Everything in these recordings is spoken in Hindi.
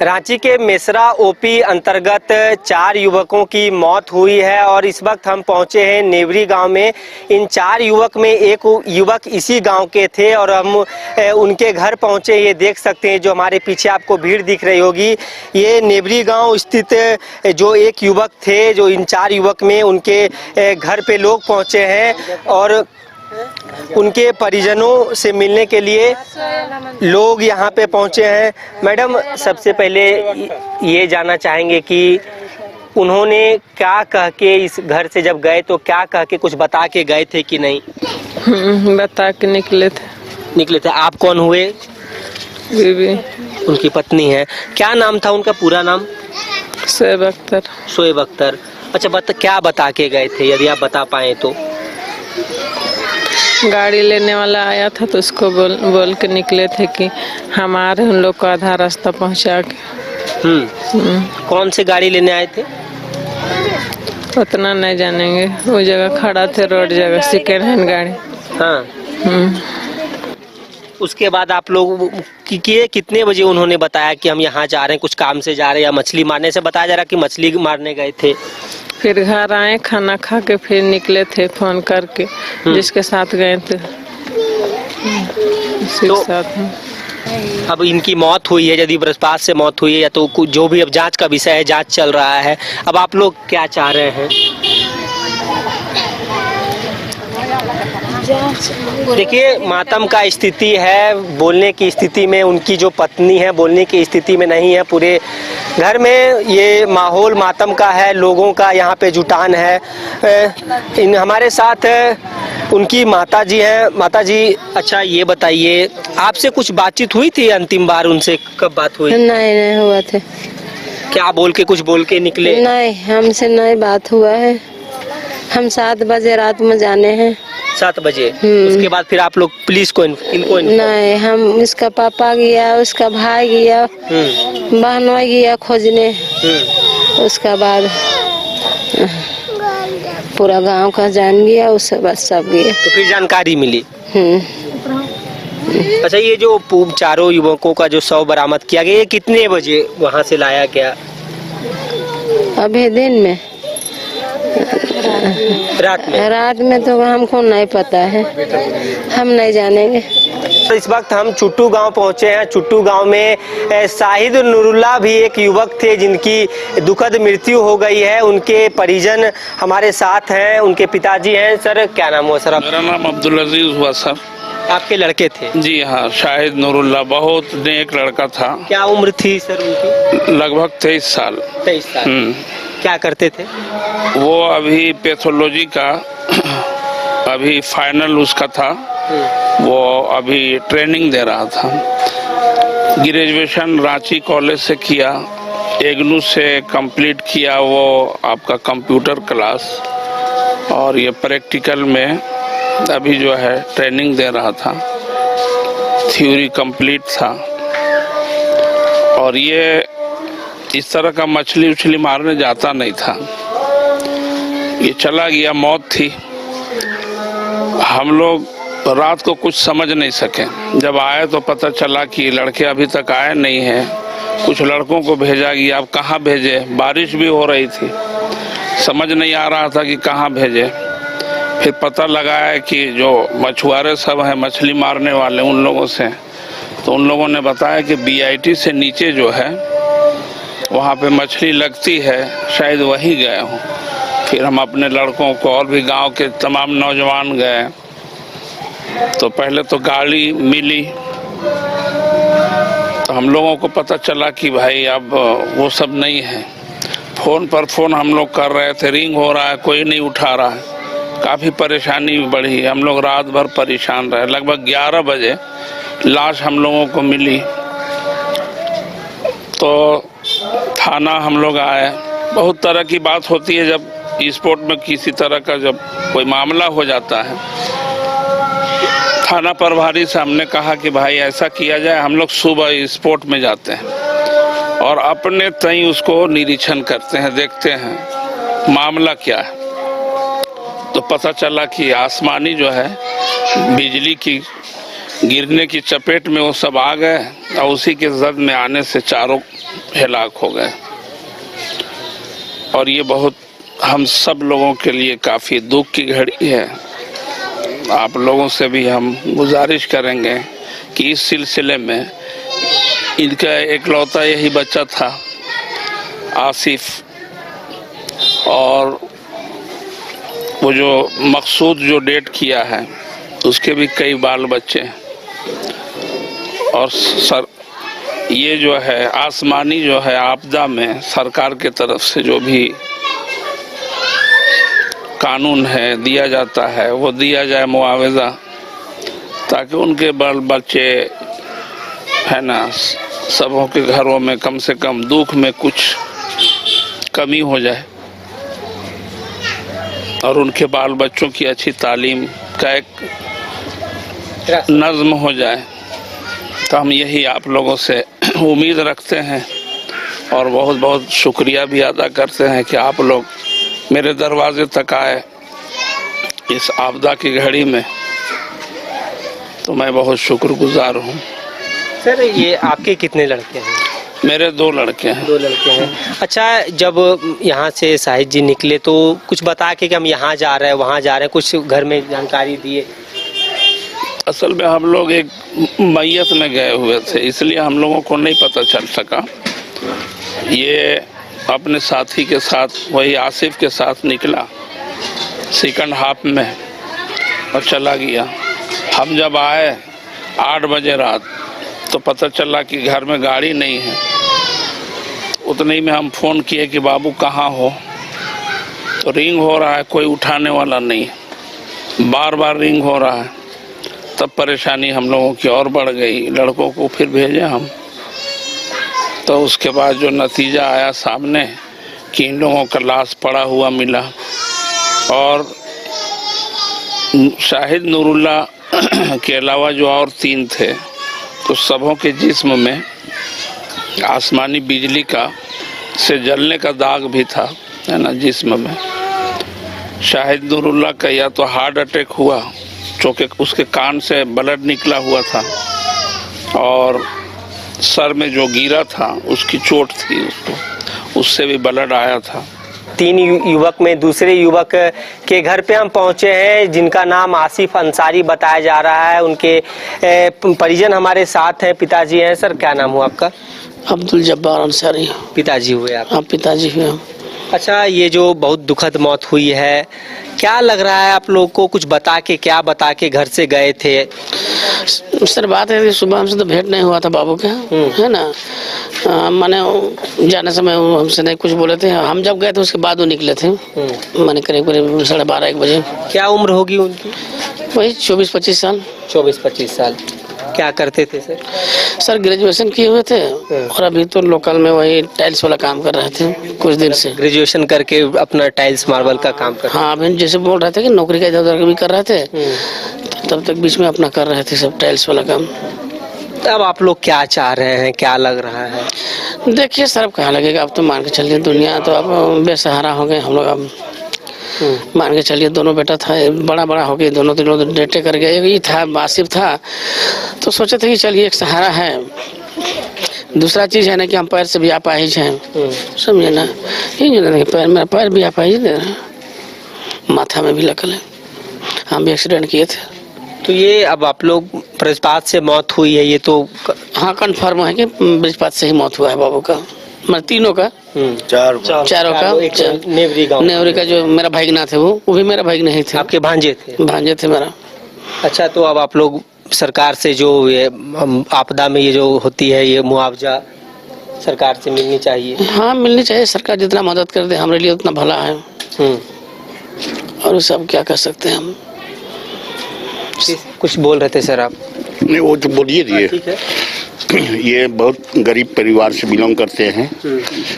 रांची के मेसरा ओपी अंतर्गत 4 युवकों की मौत हुई है और इस वक्त हम पहुंचे हैं नेवरी गांव में। इन 4 युवक में एक युवक इसी गांव के थे और हम उनके घर पहुंचे। ये देख सकते हैं, जो हमारे पीछे आपको भीड़ दिख रही होगी, ये नेवरी गांव स्थित जो एक युवक थे, जो इन 4 युवक में उनके घर पे लोग पहुंचे हैं और उनके परिजनों से मिलने के लिए लोग यहाँ पे पहुँचे हैं। मैडम, सबसे पहले ये जानना चाहेंगे कि उन्होंने क्या कह के इस घर से जब गए तो क्या कह के कुछ बता के गए थे कि नहीं? बता के निकले थे। आप कौन हुए? बीवी, उनकी पत्नी है। क्या नाम था उनका पूरा नाम? शोएब अख्तर। अच्छा, क्या बता के गए थे, यदि आप बता पाए तो? गाड़ी लेने वाला आया था तो उसको बोल के निकले थे कि हमारे उन लोग को आधा रास्ता पहुंचा के। कौन से गाड़ी लेने आए थे? उतना नहीं जानेंगे। वो जगह खड़ा थे, रोड जगह, सेकेंड हैंड गाड़ी। हाँ। उसके बाद आप लोग कितने बजे उन्होंने बताया कि हम यहाँ जा रहे हैं, कुछ काम से जा रहे हैं या मछली मारने से बताया जा रहा कि मछली मारने गए थे? फिर घर आए, खाना खा के फिर निकले थे फोन करके, जिसके साथ गए थे तो साथ। अब इनकी मौत हुई है, यदि बृहस्पति से मौत हुई है या तो जो भी अब जांच का विषय है, जांच चल रहा है। अब आप लोग क्या चाह रहे हैं? देखिए, मातम का स्थिति है, बोलने की स्थिति में उनकी जो पत्नी है बोलने की स्थिति में नहीं है। पूरे घर में ये माहौल मातम का है, लोगों का यहाँ पे जुटान है। हमारे साथ उनकी माता जी हैं। माता जी, अच्छा ये बताइए, आपसे कुछ बातचीत हुई थी अंतिम बार उनसे? कब बात हुई? नहीं हुआ थे। क्या कुछ बोल के निकले? नहीं, हमसे नहीं बात हुआ है। हम 7 बजे रात में जाने हैं। 7 बजे? उसके बाद फिर आप लोग पुलिस को इनको नहीं, हम उसका पापा गया, उसका भाई गया, बहनों गया खोजने। उसका बाद पूरा गांव का जान गया, उसके बाद सब गया। तो फिर जानकारी मिली। अच्छा, ये जो 4 युवकों का जो शव बरामद किया गया, ये कितने बजे वहाँ से लाया गया? अभी दिन में, रात में तो हमको नहीं पता है, हम नहीं जानेंगे। तो इस वक्त हम चुट्टू गांव पहुंचे हैं। चुट्टू गांव में शाहिद नूरुल्लाह भी एक युवक थे जिनकी दुखद मृत्यु हो गई है। उनके परिजन हमारे साथ हैं, उनके पिताजी हैं। सर, क्या नाम हुआ सर? मेरा नाम अब्दुल अजीज हुआ सर। आपके लड़के थे? जी हाँ, शाहिद नूरुल्लाह बहुत नेक लड़का था। क्या उम्र थी सर उनकी? लगभग 23 साल। 23 साल। क्या करते थे वो? अभी पैथोलॉजी का अभी फाइनल उसका था, वो अभी ट्रेनिंग दे रहा था। ग्रेजुएशन रांची कॉलेज से किया, एग्नू से कंप्लीट किया वो आपका कंप्यूटर क्लास, और ये प्रैक्टिकल में अभी जो है ट्रेनिंग दे रहा था। थ्योरी कंप्लीट था और ये इस तरह का मछली मारने जाता नहीं था। ये चला गया, मौत थी। हम लोग रात को कुछ समझ नहीं सके। जब आए तो पता चला कि लड़के अभी तक आए नहीं हैं। कुछ लड़कों को भेजा गया, अब कहाँ भेजे? बारिश भी हो रही थी, समझ नहीं आ रहा था कि कहाँ भेजे। फिर पता लगा है कि जो मछुआरे सब हैं, मछली मारने वाले, उन लोगों से, तो उन लोगों ने बताया कि BIT से नीचे जो है वहाँ पे मछली लगती है, शायद वहीं गए हों। फिर हम अपने लड़कों को और भी गांव के तमाम नौजवान गए, तो पहले तो गाड़ी मिली, तो हम लोगों को पता चला कि भाई अब वो सब नहीं है। फोन पर फोन हम लोग कर रहे थे, रिंग हो रहा है, कोई नहीं उठा रहा है। काफ़ी परेशानी बढ़ी, हम लोग रात भर परेशान रहे। लगभग 11 बजे लाश हम लोगों को मिली, तो थाना हम लोग आए। बहुत तरह की बात होती है जब स्पोर्ट में किसी तरह का जब कोई मामला हो जाता है। थाना प्रभारी से हमने कहा कि भाई ऐसा किया जाए, हम लोग सुबह स्पोर्ट में जाते हैं और अपने तय उसको निरीक्षण करते हैं, देखते हैं मामला क्या है। तो पता चला कि आसमानी जो है बिजली की गिरने की चपेट में वो सब आ गए और उसी के जद में आने से चारों हलाक हो गए। और ये बहुत हम सब लोगों के लिए काफ़ी दुख की घड़ी है। आप लोगों से भी हम गुजारिश करेंगे कि इस सिलसिले में इनका एकलौता यही बच्चा था आसिफ, और वो जो मकसूद जो डेट किया है उसके भी कई बाल बच्चे हैं। और सर ये जो है आसमानी जो है आपदा में सरकार के तरफ से जो भी कानून है दिया जाता है वो दिया जाए मुआवजा, ताकि उनके बाल बच्चे है ना सबों के घरों में कम से कम दुख में कुछ कमी हो जाए और उनके बाल बच्चों की अच्छी तालीम का एक नज़्म हो जाए। तो हम यही आप लोगों से उम्मीद रखते हैं और बहुत बहुत शुक्रिया भी अदा करते हैं कि आप लोग मेरे दरवाजे तक आए इस आपदा की घड़ी में, तो मैं बहुत शुक्रगुजार हूँ। सर ये आपके कितने लड़के हैं? मेरे 2 लड़के हैं। 2 लड़के हैं। अच्छा, जब यहाँ से शाहिद जी निकले तो कुछ बता के कि हम यहाँ जा रहे हैं वहाँ जा रहे हैं, कुछ घर में जानकारी दिए? असल में हम लोग एक मैयत में गए हुए थे, इसलिए हम लोगों को नहीं पता चल सका। ये अपने साथी के साथ, वही आसिफ के साथ निकला सेकंड हाफ में और चला गया। हम जब आए 8 बजे रात तो पता चला कि घर में गाड़ी नहीं है। उतने ही में हम फ़ोन किए कि बाबू कहाँ हो, तो रिंग हो रहा है, कोई उठाने वाला नहीं, बार बार रिंग हो रहा है। तब परेशानी हम लोगों की और बढ़ गई। लड़कों को फिर भेजे हम, तो उसके बाद जो नतीजा आया सामने कि इन लोगों का लाश पड़ा हुआ मिला और शाहिद नूरुल्ला के अलावा जो और 3 थे तो सबों के जिस्म में आसमानी बिजली का से जलने का दाग भी था, है ना, जिस्म में। शाहिद नूरुल्ला का या तो हार्ट अटैक हुआ, चूँकि उसके कान से ब्लड निकला हुआ था, और सर में जो गिरा था उसकी चोट थी, उसको उससे भी ब्लड आया था। 3 युवक में दूसरे युवक के घर पे हम पहुंचे हैं जिनका नाम आसिफ अंसारी बताया जा रहा है। उनके परिजन हमारे साथ हैं, पिताजी हैं। सर क्या नाम हुआ आपका? अब्दुल जब्बार अंसारी। पिताजी हुए आप? हाँ, पिताजी हुए। अच्छा, ये जो बहुत दुखद मौत हुई है, क्या लग रहा है आप लोग को? कुछ बता के घर से गए थे? सर बात है कि सुबह हमसे तो भेंट नहीं हुआ था बाबू के, है ना। मैंने जाने समय हमसे नहीं कुछ बोले थे। हम जब गए थे उसके बाद वो निकले थे, मैंने करीब 12:30-1 बजे। क्या उम्र होगी उनकी? वही 24-25 साल। 24-25 साल। क्या करते थे सर? सर ग्रेजुएशन किए हुए थे और अभी तो लोकल में वही टाइल्स वाला काम कर रहे थे कुछ दिन से। ग्रेजुएशन करके अपना टाइल्स मार्बल का काम कर? हाँ, अभी जैसे बोल रहे थे कि नौकरी का इधर उधर भी कर रहे थे, तब तक बीच में अपना कर रहे थे सब टाइल्स वाला काम। अब आप लोग क्या चाह रहे हैं, क्या लग रहा है? देखिए सर, अब कहाँ लगेगा, अब तो मान के चलिए दुनिया तो अब बेसहारा हो गए हम लोग। अब मान के चलिए दोनों बेटा था, बड़ा हो गए, दोनों डेटे कर गए। ये था आसिफ था तो सोचे थे कि चलिए एक सहारा है। दूसरा चीज़ है ना कि हम पैर से भी अपाहिज हैं, समझे ना। ये पैर, मेरा पैर भी अपाहिज है, माथा में भी लकल है, हम भी एक्सीडेंट किए थे। तो ये अब आप लोग ब्रजपात से मौत हुई है, ये तो हाँ कंफर्म है कि ब्रजपात से ही मौत हुआ है बाबू का, मतलब तीनों का, चारों का। नेवरी का जो मेरा भाईगना थे वो भी मेरा भाईगना ही थे। आपके भांजे थे? भांजे थे मेरा। अच्छा, तो अब आप लोग सरकार से जो ये आपदा में ये जो होती है ये मुआवजा सरकार से मिलनी चाहिए? हाँ मिलनी चाहिए, सरकार जितना मदद कर दे हमारे लिए उतना भला है। और सब क्या कर सकते हैं हम। कुछ बोल रहे थे सर आप? नहीं, वो तो बोलिए दिए। ठीक है। ये बहुत गरीब परिवार से बिलोंग करते हैं।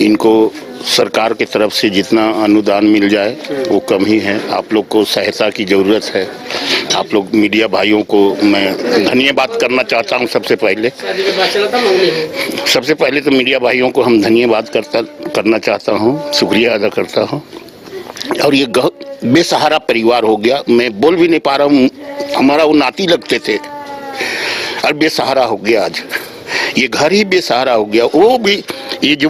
इनको सरकार की तरफ से जितना अनुदान मिल जाए वो कम ही है। आप लोग को सहायता की ज़रूरत है। आप लोग मीडिया भाइयों को मैं धन्यवाद करना चाहता हूं। सबसे पहले तो मीडिया भाइयों को हम धन्यवाद करना चाहता हूं, शुक्रिया अदा करता हूं। और ये बेसहारा परिवार हो गया, मैं बोल भी नहीं पा रहा हूँ। हमारा वो नाती लगते थे और बेसहारा हो गया आज। ये घर ही बेसहारा हो गया। वो भी ये जो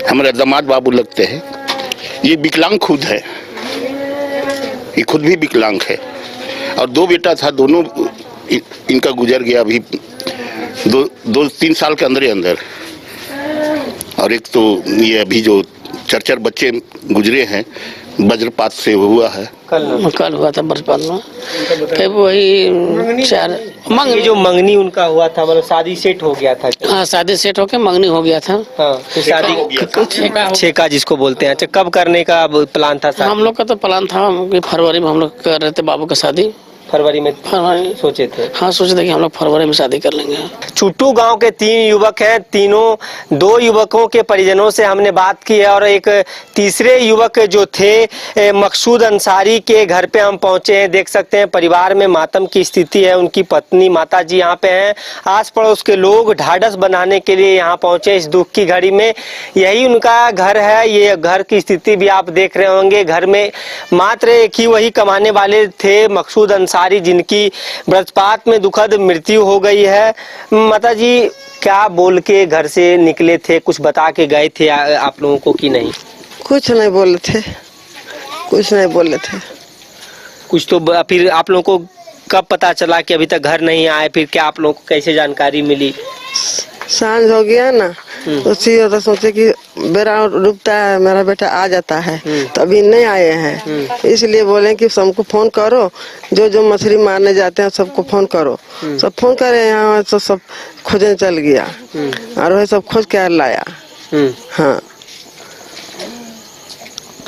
हमारे दामाद बाबू लगते हैं, ये विकलांग खुद है, ये खुद भी विकलांग है और 2 बेटा था, दोनों इनका गुजर गया अभी 2-3 साल के अंदर। और एक तो ये अभी जो 4 बच्चे गुजरे हैं वज्रपात से हुआ है। कल हुआ था वज्रपात में, फिर वही 4 ये जो मंगनी उनका हुआ था, मतलब शादी सेट हो गया था। हाँ, शादी सेट होके मंगनी हो गया था। हाँ, तो शादी छेका जिसको बोलते हैं। अच्छा, कब करने का प्लान था? हम लोग का तो प्लान था कि फरवरी में हम लोग कर रहे थे बाबू का शादी। फरवरी में सोचे थे? हाँ, सोचे थे कि हम लोग फरवरी में शादी कर लेंगे। चुट्टू गांव के 3 युवक हैं, तीनों 2 युवकों के परिजनों से हमने बात की है और एक तीसरे युवक जो थे मकसूद अंसारी के घर पे हम पहुंचे हैं। देख सकते हैं परिवार में मातम की स्थिति है। उनकी पत्नी माता जी यहाँ पे हैं, आस पड़ोस के लोग ढाढ़स बनाने के लिए यहाँ पहुंचे इस दुख की घड़ी में। यही उनका घर है। ये घर की स्थिति भी आप देख रहे होंगे। घर में मात्र एक ही वही कमाने वाले थे, मकसूद अंसारी, जिनकी वज्रपात में दुखद मृत्यु हो गई है। माता जी क्या बोल के घर से निकले थे, कुछ बता के गए थे आप लोगों को कि नहीं? कुछ नहीं बोले थे, कुछ नहीं बोले थे। कुछ तो फिर आप लोगों को कब पता चला कि अभी तक घर नहीं आए? फिर क्या आप लोगों को कैसे जानकारी मिली? सांझ हो गया ना, उसी तो सोचे कि बेरा रुकता है, मेरा बेटा आ जाता है, तो अभी नहीं आए हैं। इसलिए बोले कि सबको फोन करो, जो मछली मारने जाते हैं सबको फोन करो। सब फोन करे, यहाँ तो सब खोजने चल गया और वही सब खोज के लाया। हाँ।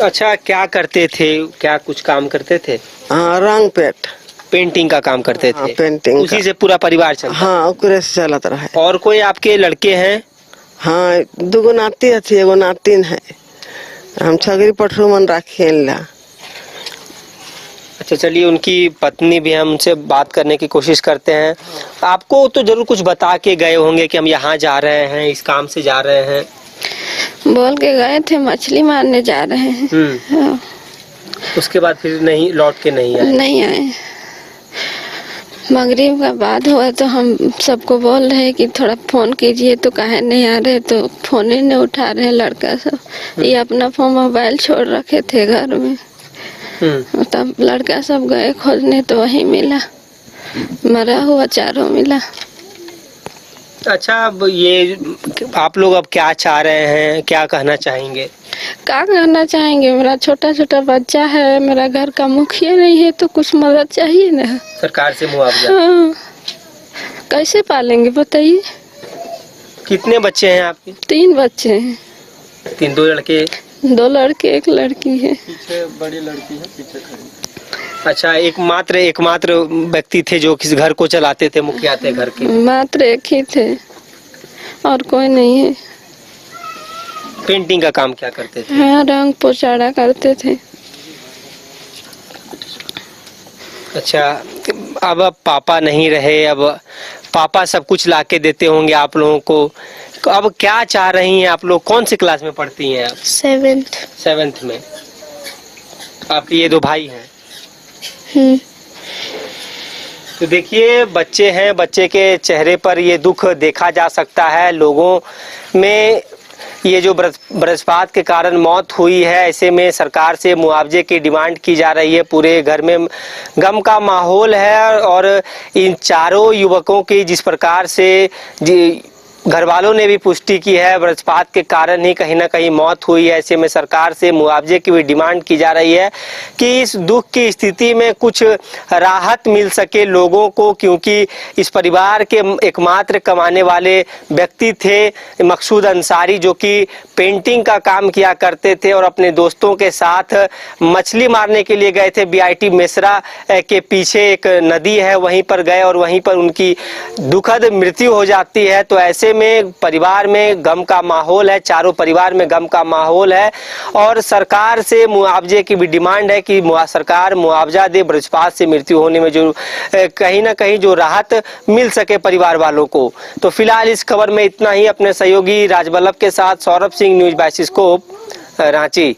अच्छा, क्या करते थे? क्या कुछ काम करते थे? हाँ, रंग पेंटिंग का काम करते थे। हाँ, पेंटिंग उसी से पूरा परिवार चलता? हाँ, उकरे से चलता रहा है। और कोई आपके लड़के हैं? हाँ, 2 नाती थी, एगो नातिन है। हम छगरी पठरू मन राखी ला। अच्छा, चलिए उनकी पत्नी भी, हम उनसे बात करने की कोशिश करते हैं। आपको तो जरूर कुछ बता के गए होंगे कि हम यहाँ जा रहे हैं, इस काम से जा रहे हैं। बोल के गए थे मछली मारने जा रहे हैं। हाँ। उसके बाद फिर नहीं लौट के नहीं आए? नहीं आए। मगरिब का बाद हुआ तो हम सबको बोल रहे हैं कि थोड़ा फोन कीजिए, तो काहे नहीं आ रहे, तो फोन ही नहीं उठा रहे लड़का सब। ये अपना फोन मोबाइल छोड़ रखे थे घर में। तब लड़का सब गए खोजने तो वही मिला, मरा हुआ 4 मिला। अच्छा, अब ये आप लोग अब क्या चाह रहे हैं, क्या कहना चाहेंगे? क्या कहना चाहेंगे, मेरा छोटा छोटा बच्चा है, मेरा घर का मुखिया नहीं है, तो कुछ मदद चाहिए ना सरकार से, मुआवजा। हाँ, कैसे पालेंगे बताइए? कितने बच्चे हैं आपके? 3 बच्चे हैं। 3? 2 लड़के? 2 लड़के 1 लड़की है। पीछे बड़ी लड़की है, पीछे खड़ी। अच्छा, एकमात्र व्यक्ति थे जो किस घर को चलाते थे, मुखिया थे घर के? मात्र एक ही थे और कोई नहीं है। पेंटिंग का काम क्या करते थे? हाँ, रंग पोचाड़ा करते थे। अच्छा, अब पापा नहीं रहे, अब पापा सब कुछ लाके देते होंगे आप लोगों को। अब क्या चाह रही हैं आप लोग? कौन सी क्लास में पढ़ती हैं आप? 7th में। आपके ये 2 भाई हैं? तो देखिए, बच्चे हैं, बच्चे के चेहरे पर ये दुख देखा जा सकता है। लोगों में ये जो वज्रपात के कारण मौत हुई है, ऐसे में सरकार से मुआवजे की डिमांड की जा रही है। पूरे घर में गम का माहौल है और इन 4 युवकों की जिस प्रकार से घर वालों ने भी पुष्टि की है, वज्रपात के कारण ही कहीं ना कहीं मौत हुई है। ऐसे में सरकार से मुआवजे की भी डिमांड की जा रही है कि इस दुख की स्थिति में कुछ राहत मिल सके लोगों को, क्योंकि इस परिवार के एकमात्र कमाने वाले व्यक्ति थे मकसूद अंसारी, जो कि पेंटिंग का काम किया करते थे और अपने दोस्तों के साथ मछली मारने के लिए गए थे। BIT मेसरा के पीछे एक नदी है, वहीं पर गए और वहीं पर उनकी दुखद मृत्यु हो जाती है। तो ऐसे में परिवार में गम का माहौल है, 4 परिवार में गम का माहौल है और सरकार से मुआवजे की भी डिमांड है कि सरकार मुआवजा दे, वज्रपात से मृत्यु होने में जो कहीं ना कहीं जो राहत मिल सके परिवार वालों को। तो फिलहाल इस खबर में इतना ही। अपने सहयोगी राजवल्लभ के साथ सौरभ सिंह, न्यूज़ बाइस्कोप, रांची।